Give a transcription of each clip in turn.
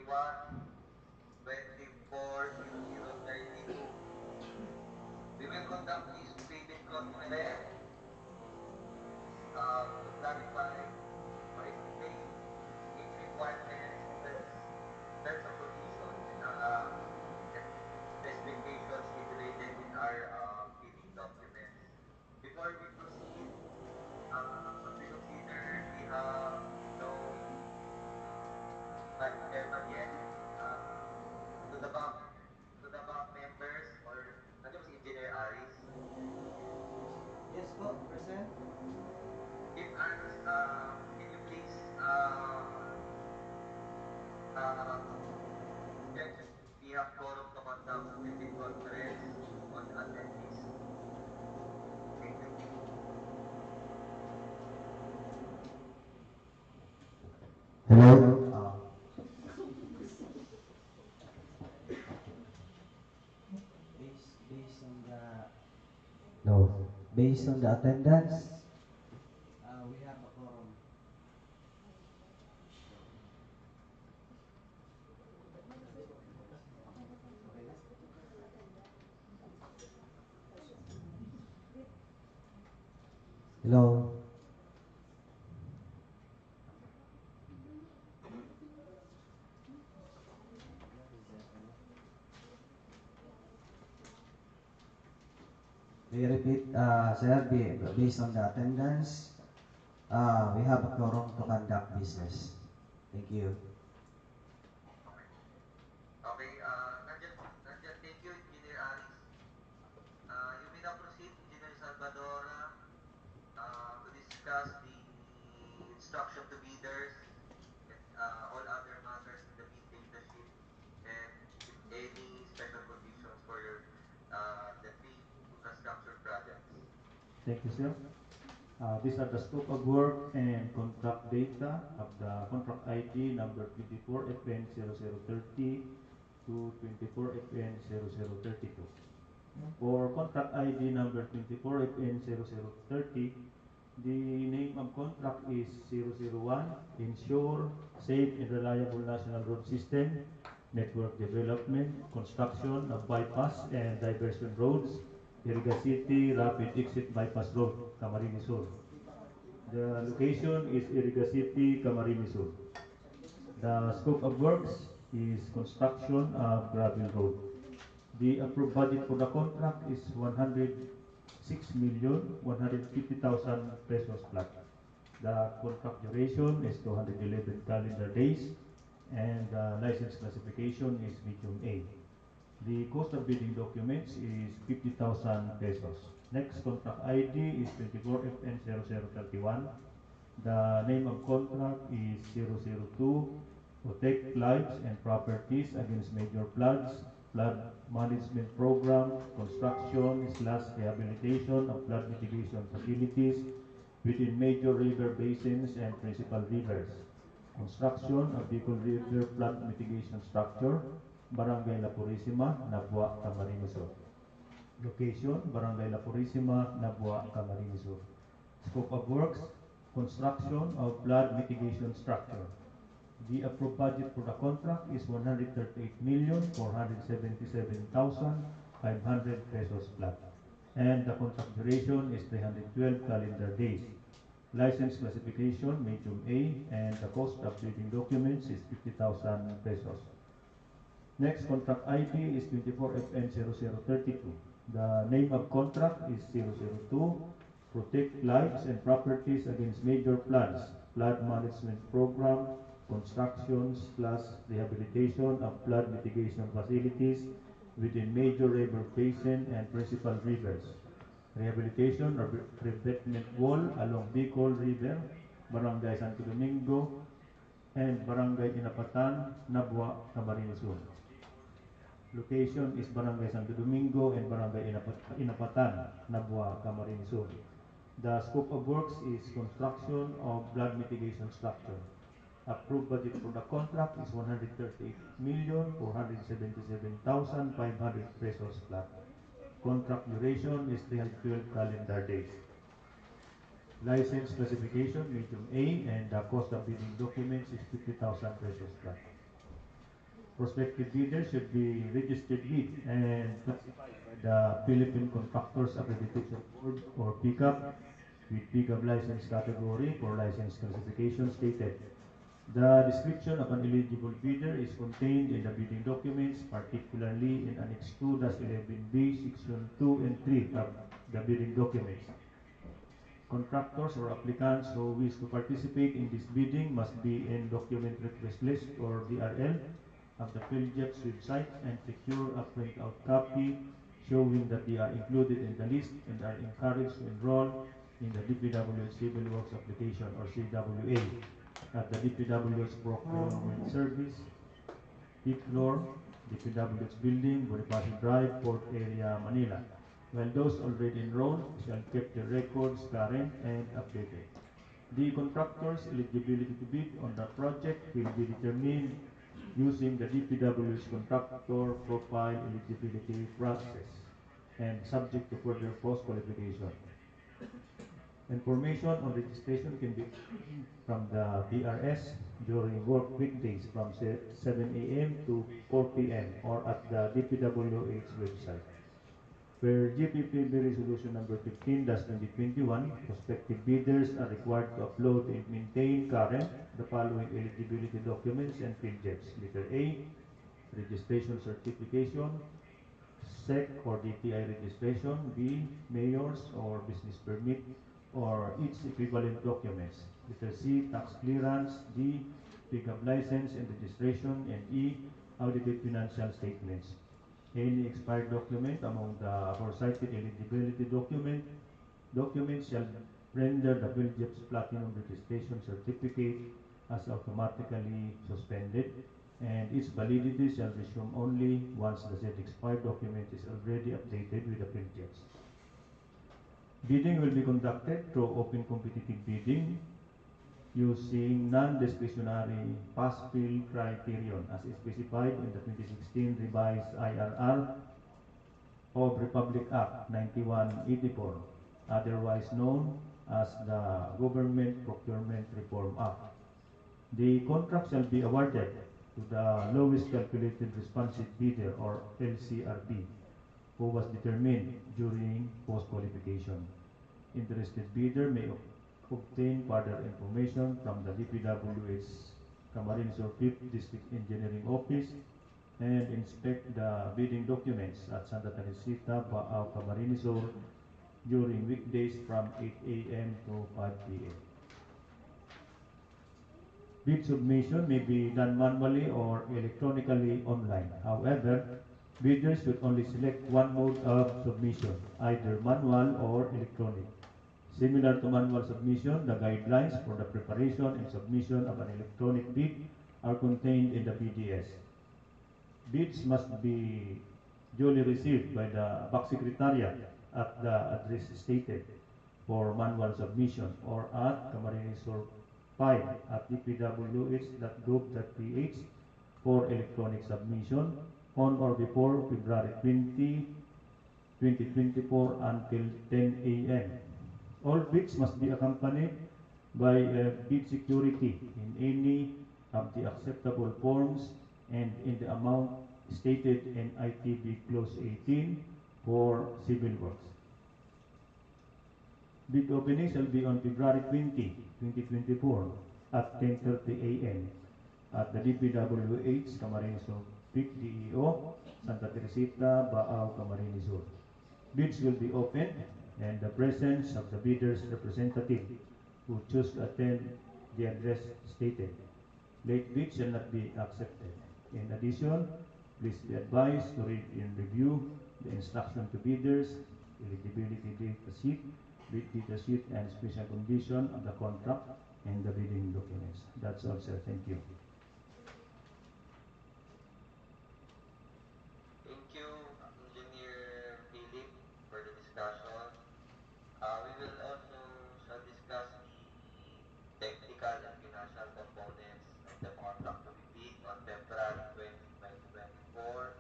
24/2032. We will conduct this pre-bid conference to clarify or explain its requirements, terms and conditions, and specifications stipulated in our bidding documents. Before we proceed, we consider we have no vice chairman yet. To the back, to the back members, or nandiyan ba si Engineer Aris? Yes po, present. If Aris, can you please check if we have quorum to conduct pre-bid conference on the attendees? Thank you. Hello. Based on the no, based on the attendance, we have a quorum. Hello. We repeat, sir, based on the attendance, we have a quorum to conduct business. Thank you. Okay, thank you, Engineer Aris. You may now proceed, Engineer Salvadora, to discuss the instruction to bidders and all other matters in the bid data sheet, and if any special conditions for the three infrastructure projects. Thank you, sir. These are the scope of work and contract data of the contract ID number 24FN0030 to 24FN0032. For contract ID number 24FN0030, the name of contract is 001, Ensure Safe and Reliable National Road System, Network Development, Construction of Bypass and Diversion Roads, Iriga City Rapid Exit Bypass Road, Camarines Sur. The location is Iriga City, Camarines Sur. The scope of works is construction of gravel road. The approved budget for the contract is 106,150,000 pesos flat. The contract duration is 211 calendar days, and the license classification is medium A. The cost of bidding documents is 50,000 pesos. Next contract ID is 24FN0031. The name of contract is 002, Protect Lives and Properties Against Major Floods, Flood Management Program, Construction/Rehabilitation of Flood Mitigation Facilities within major river basins and principal rivers. Construction of Bicol River Flood Mitigation Structure, Barangay Purisima, Nabua, Camarines Sur. Location, Barangay Purisima, Nabua, Camarines Sur. Scope of works, construction of flood mitigation structure. The approved budget for the contract is 138,477,500 pesos flat. And the contract duration is 312 calendar days. License classification, medium A, and the cost of bidding documents is 50,000 pesos. Next contract ID is 24FN0032. The name of contract is 002, Protect Lives and Properties Against Major Floods, Flood Management Program, Construction/Rehabilitation of Flood Mitigation Facilities within major river basin and principal rivers. Rehabilitation of Revetment Wall along Bicol River, Barangay Santo Domingo, and Barangay Inapatan, Nabua, Camarines Sur. Location is Barangay Santo Domingo and Barangay Inapatan, Nabua, Camarines Sur. The scope of works is construction of flood mitigation structure. Approved budget for the contract is 138,477,500 pesos flat. Contract duration is 312 calendar days. License classification medium A, and the cost of bidding documents is 50,000 pesos flat. Prospective bidders should be registered with and classified by the Philippine Contractors Accreditation Board or PICAP with PICAP license category for license classification stated. The description of an eligible bidder is contained in the bidding documents, particularly in Annex 2-11B, Section 2 and 3 of the bidding documents. Contractors or applicants who wish to participate in this bidding must be in document request list or DRL of the PhilJEP's website and secure a printout copy showing that they are included in the list and are encouraged to enroll in the DPWH Civil Works Application or CWA at the DPWH Procurement Service, 5th floor, DPWH Building, Bonifacio Drive, Port Area, Manila. While those already enrolled shall keep their records current and updated. The contractor's eligibility to bid on the project will be determined using the DPWH contractor profile eligibility process and subject to further post-qualification. Information on registration can be obtained from the DRS during work weekdays from 7 a.m. to 4 p.m. or at the DPWH website. Per GPPB Resolution number 15-2021, prospective bidders are required to upload and maintain current the following eligibility documents and PhilJEPs. Letter A, registration certification, SEC or DTI registration. B, mayor's or business permit or its equivalent documents. Letter C, tax clearance. D, pickup license and registration. And E, audited financial statements. Any expired document among the aforementioned eligibility documents shall render the PhilJEP's platinum registration certificate as automatically suspended, and its validity shall resume only once the said expired document is already updated with the PhilJEPs. Bidding will be conducted through open competitive bidding using non-discretionary pass-fail criterion as specified in the 2016 revised IRR of Republic Act 9184, otherwise known as the Government Procurement Reform Act. The contract shall be awarded to the lowest calculated responsive bidder or LCRB who was determined during post-qualification. Interested bidder may obtain further information from the DPWH Camarines Sur 5th District Engineering Office and inspect the bidding documents at Santa Teresita, Baao, Camarines Sur during weekdays from 8 a.m. to 5 p.m. Bid submission may be done manually or electronically online. However, bidders should only select one mode of submission, either manual or electronic. Similar to manual submission, the guidelines for the preparation and submission of an electronic bid are contained in the BDS. Bids must be duly received by the Back Secretariat at the address stated for manual submission or at Camarines Sur 5 at dpwh.gov.ph for electronic submission on or before February 20, 2024 until 10 a.m. All bids must be accompanied by a bid security in any of the acceptable forms and in the amount stated in ITB Clause 18 for civil works. Bid opening shall be on February 20, 2024 at 10:30 a.m. at the DPWH Camarines Sur DEO, Santa Teresita, Baao, Camarines Sur. Bids will be opened and the presence of the bidder's representative who choose to attend the address stated. Late bids shall not be accepted. In addition, please be advised to read and review the instruction to bidders, eligibility data sheet, bid data sheet, and special condition of the contract and the bidding documents. That's all, sir. Thank you. Thank you, Engineer Philip, for the discussion. We will also shall discuss the technical and financial components of the contract to be bid on February 20, 2024.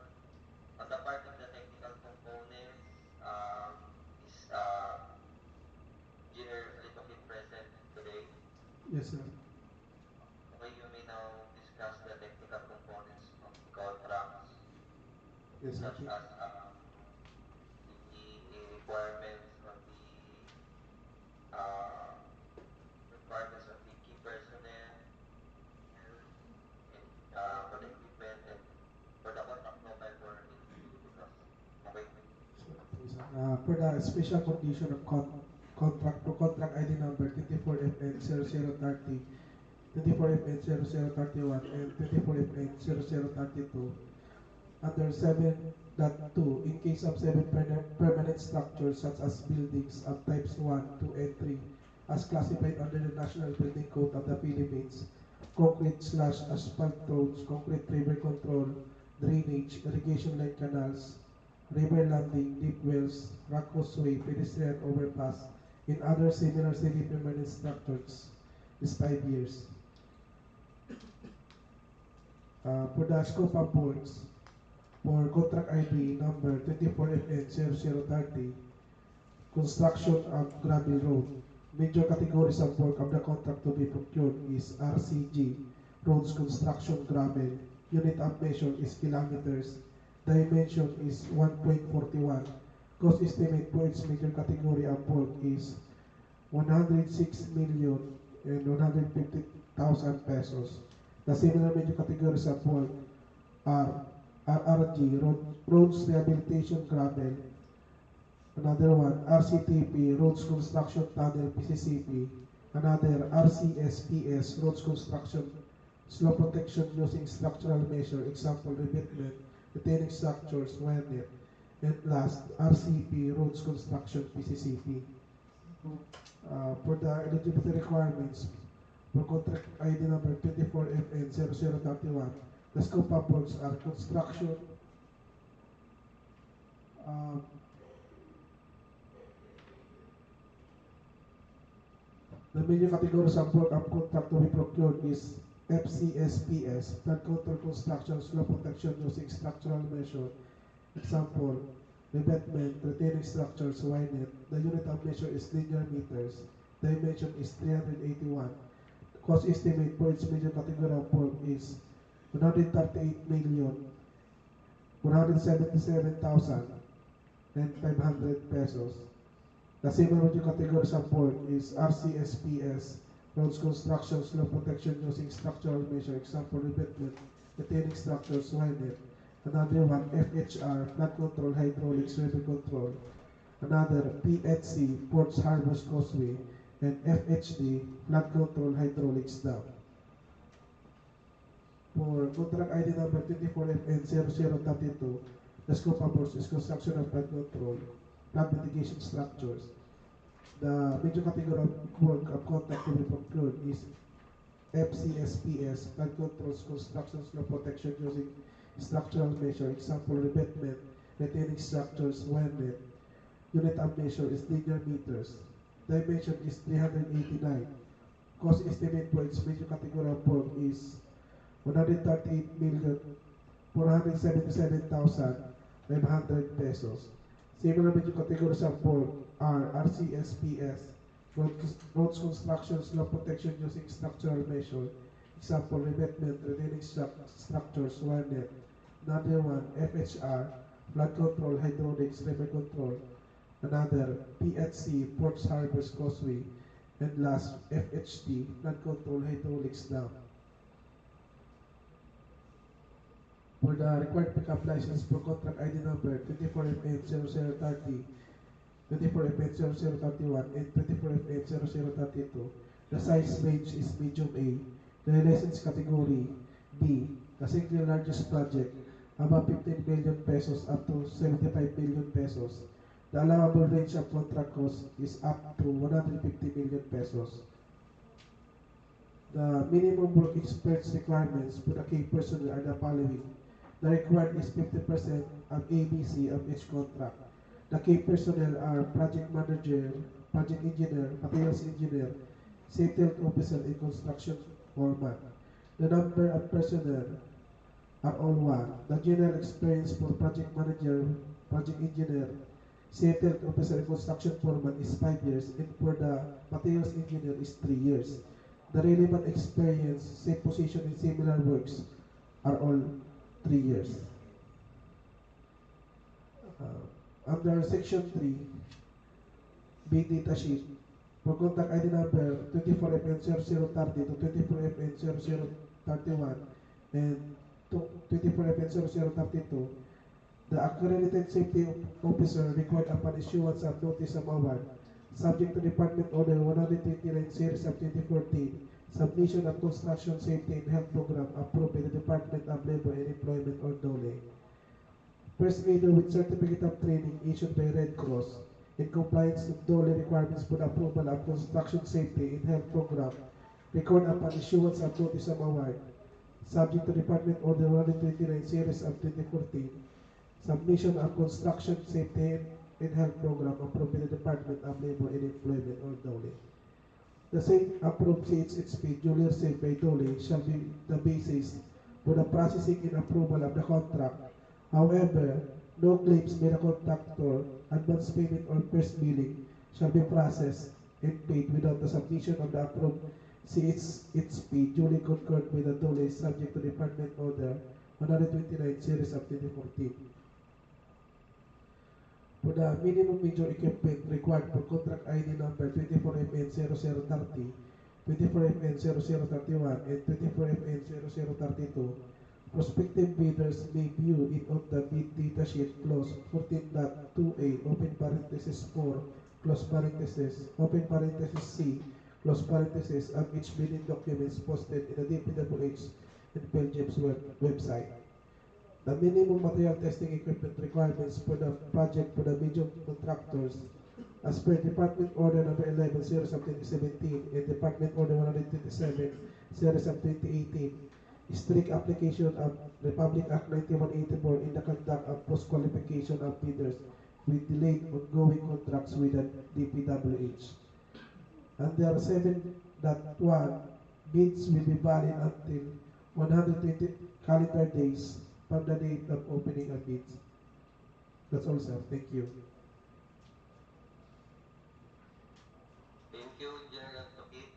On the part of the technical components, is Engineer Litokit present today? Yes, sir. Okay, you may now discuss the technical components of the contract. Yes, such okay. as the requirements of the key personnel and for the equipment and for the contract profile for the cost. Okay. For the special condition of contract, for contract ID number 24FN0030, 24FN0031, and 24FN0032, under 7.2, in case of 7 permanent structures such as buildings of types 1, 2, and 3, as classified under the National Building Code of the Philippines, concrete/asphalt roads, concrete river control, drainage, irrigation line canals, river landing, deep wells, rock causeway, pedestrian overpass, and other similar semi-permanent structures is 5 years. For the scope of works, for contract ID number 24FN0030, construction of gravel road. Major categories of work of the contract to be procured is RCG, roads construction gravel. Unit of measure is kilometers. Dimension is 1.41. Cost estimate for its major category of work is 106,150,000 pesos. The similar major categories of work are RRG, roads rehabilitation gravel. Another one, RCTP, roads construction tunnel PCCP. Another, RCSPS, roads construction slope protection using structural measure, example, revetment, retaining structures, wire net. And last, RCP, roads construction PCCP. For the eligibility requirements, for contract ID number 24FN0031, the scope of works are construction, the major categories of work of contract to be procured is FCSPS, flood control construction, slope protection using structural measure. Example, revetment, retaining structures, wire net. The unit of measure is linear meters. Dimension is 381. Cost estimate for its major category of work is 138,177,500 pesos. The same major categories of work is RCSPS, roads construction, slope protection using structural measure, example, revetment, retaining structures, wire net. Another one, FHR, flood control, hydraulics, river control. Another, PHC, ports, harbors, causeway. And FHD, flood control, hydraulics, dam. For contract ID number 24FN0032, the scope of work is construction of flood control, flood mitigation structures. The major category of work of contract to be procured is FCSPS, flood controls, construction, slope protection using structural measure, example, revetment, retaining structures, wire net. Unit of measure is linear meters. Dimension is 389. Cost estimate for its major category of work is 138,477,500 pesos. Similar major categories of work are RCSPS, roads construction, slope protection using structural measure, example, revetment, retaining structures, wire net. Another one, FHR, flood control, hydraulics, river control. Another, PHC, ports, harbors, causeway. And last, FHD, flood control, hydraulics, dam. For the required pickup license for contract ID number 24FN0030, 24FN0031, and 24FN0032, the size range is medium A. The license category B, the single largest project, above 15 million pesos up to 75 million pesos. The allowable range of contract cost is up to 150 million pesos. The minimum work experience requirements for the key personnel are the following. The required is 50% of ABC of each contract. The key personnel are project manager, project engineer, materials engineer, safety health officer, and construction foreman. The number of personnel are all one. The general experience for project manager, project engineer, safety health officer, and construction foreman is 5 years, and for the materials engineer is 3 years. The relevant experience, same position in similar works are all 3 years. Under Section 3, B data sheet, for contact ID number 24FN0030 to 24FN0031 and 24FN0032, the accredited safety officer required upon issuance of notice of award, subject to Department Order 129 Series of 2014, submission of construction safety and health program approved by the Department of Labor and Employment or DOLE. First aider with certificate of training issued by Red Cross in compliance with DOLE requirements for the approval of construction safety and health program, record upon issuance of notice of award, subject to Department Order 129 Series of 2014, submission of construction safety and health program approved by the Department of Labor and Employment or DOLE. The same approved CHHP duly received by DOLE shall be the basis for the processing and approval of the contract. However, no claims by the contractor, advance payment or first billing shall be processed and paid without the submission of the approved CHHP duly concurred with the DOLE subject to Department Order 129 Series of 2014. For the minimum major equipment required for contract ID number 24FN0030, 24FN0031, and 24FN0032, prospective bidders may view it on the bid data sheet clause 14.2a, open parenthesis 4, close parenthesis, open parenthesis C, close parenthesis, of each bidding documents posted in the DPWH and Belgium's website. The minimum material testing equipment requirements for the project for the major contractors, as per Department Order number 11 Series of 2017 and Department Order 127 Series of 2018, strict application of Republic Act 9184 in the conduct of post-qualification of bidders with delayed ongoing contracts with the DPWH. Under 7.1, bids will be valid until 120 calendar days from the date of opening of bids. That's all, sir. Thank you. Thank you, General Tokit.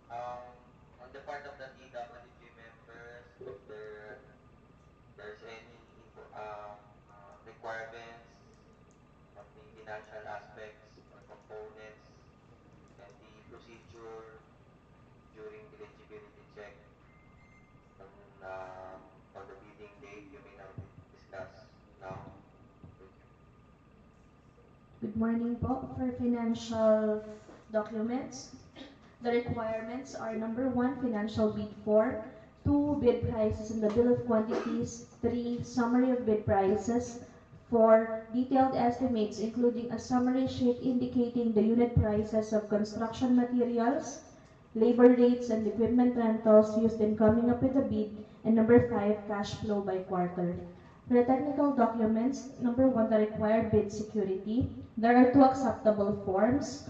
On the part of the DWG members, if there's any requirements on the financial aspects or components and the procedure during the eligibility check on the bidding date, you may now discuss now. Thank you. Good morning po. For financial documents, the requirements are number 1, financial bid form, 2, bid prices and the bill of quantities, 3, summary of bid prices, 4, detailed estimates including a summary sheet indicating the unit prices of construction materials, labor rates and equipment rentals used in coming up with a bid, and number 5, cash flow by quarter. For the technical documents, number 1, the required bid security. There are 2 acceptable forms.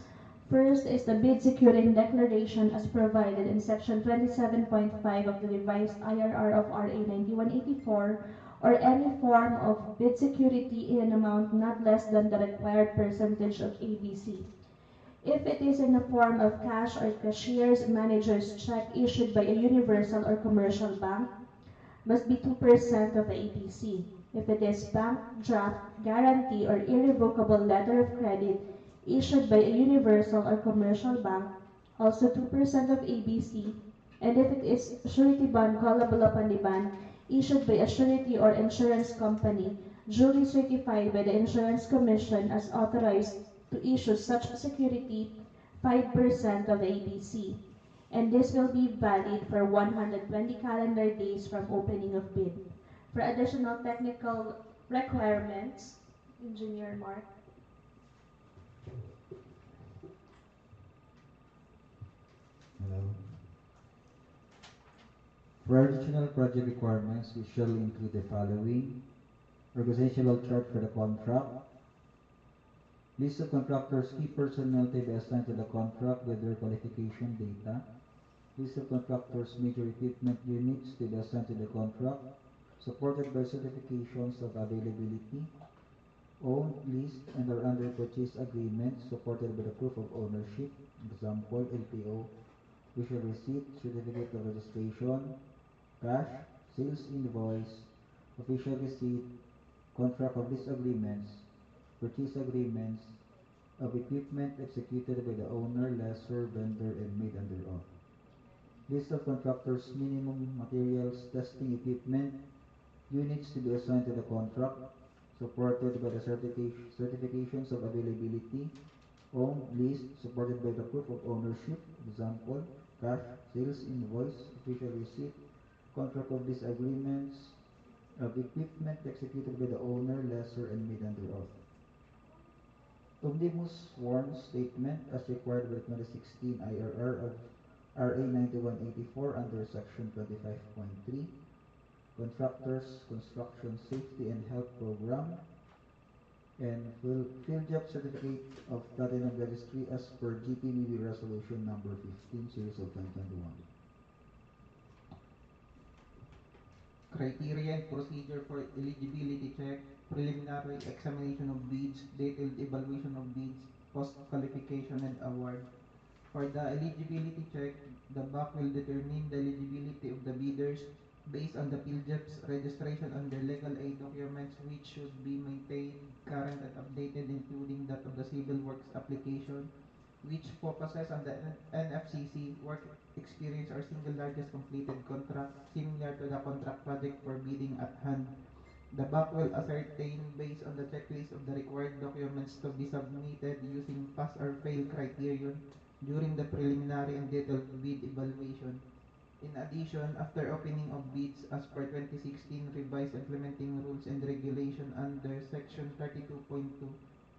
First is the bid securing declaration as provided in section 27.5 of the revised IRR of RA 9184, or any form of bid security in an amount not less than the required percentage of ABC. If it is in the form of cash or cashier's manager's check issued by a universal or commercial bank, must be 2% of the ABC. If it is bank draft, guarantee, or irrevocable letter of credit issued by a universal or commercial bank, also 2% of ABC. And if it is surety bond callable upon demand issued by a surety or insurance company duly certified by the Insurance Commission as authorized to issue such security, 5% of ABC. And this will be valid for 120 calendar days from opening of bid. For additional technical requirements, Engineer Mark. Hello. For additional project requirements, we shall include the following: organizational chart for the contract, list of contractors' key personnel to be assigned to the contract with their qualification data, list of contractors' major equipment units to be assigned to the contract, supported by certifications of availability, owned, leased, and or under purchase agreements supported by the proof of ownership, example, LPO, visual receipt, certificate of registration, cash, sales invoice, official receipt, contract of lease agreements, purchase agreements of equipment executed by the owner, lessor, vendor, and made under oath. List of contractors' minimum materials testing equipment, units to be assigned to the contract, supported by the certifications of availability, owned, leased, supported by the proof of ownership, example, cash, sales invoice, official receipt, contract of lease agreements, of equipment executed by the owner, lessor, and made under oath. Omnibus sworn statement as required by 2016 IRR of RA 9184 under section 25.3, contractors, construction safety and health program, and field job certificate of platinum registry as per GPBB resolution number 15 series of 2021. Criteria and procedure for eligibility check, preliminary examination of bids, detailed evaluation of bids, post-qualification and award. For the eligibility check, the BAC will determine the eligibility of the bidders based on the PhilJEP's registration under legal aid documents which should be maintained current and updated, including that of the civil works application, which focuses on the NFCC work experience or single largest completed contract similar to the contract project for bidding at hand. The BAC will ascertain based on the checklist of the required documents to be submitted using pass or fail criterion during the preliminary and detailed bid evaluation. In addition, after opening of bids as per 2016 revised implementing rules and regulation under section 32.2,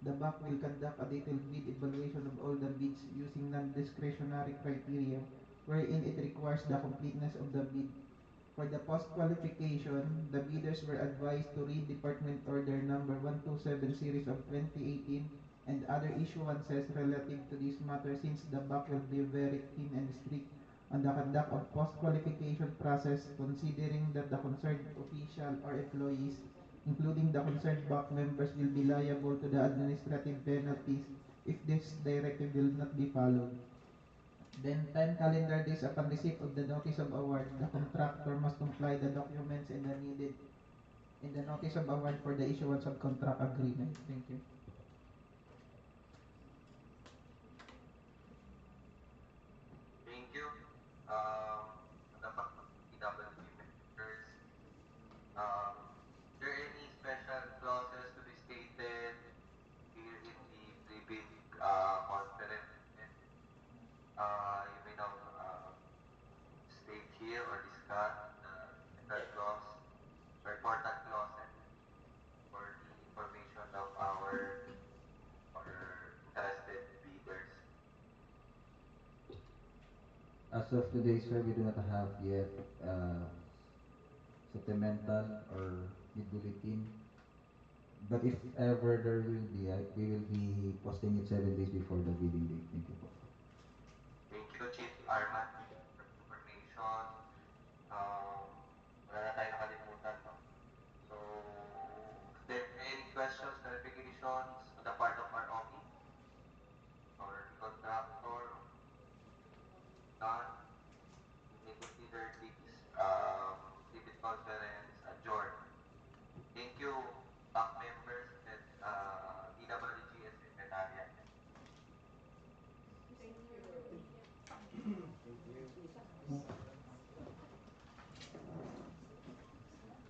the BAC will conduct a detailed bid evaluation of all the bids using non-discretionary criteria wherein it requires the completeness of the bid. For the post-qualification, the bidders were advised to read Department Order number 127 series of 2018 and other issuances relative to this matter, since the BAC will be very keen and strict on the conduct of post-qualification process, considering that the concerned official or employees, including the concerned BAC members, will be liable to the administrative penalties if this directive will not be followed. Then 10 calendar days upon receipt of the notice of award, the contractor must comply the documents and the needed in the notice of award for the issuance of contract agreement. Thank you. Thank you. The DPWH members, is there any special clauses to be stated here in the pre-bid conference? You may now state here or discuss the special clause or important clauses for the information of our interested bidders. As of today, sir, we do not have yet supplemental or mid-bulletin. But if ever there will be, we will be posting it 7 days before the bidding date. Thank you po. Thank you, Chief Arman, for information. Wala na tayo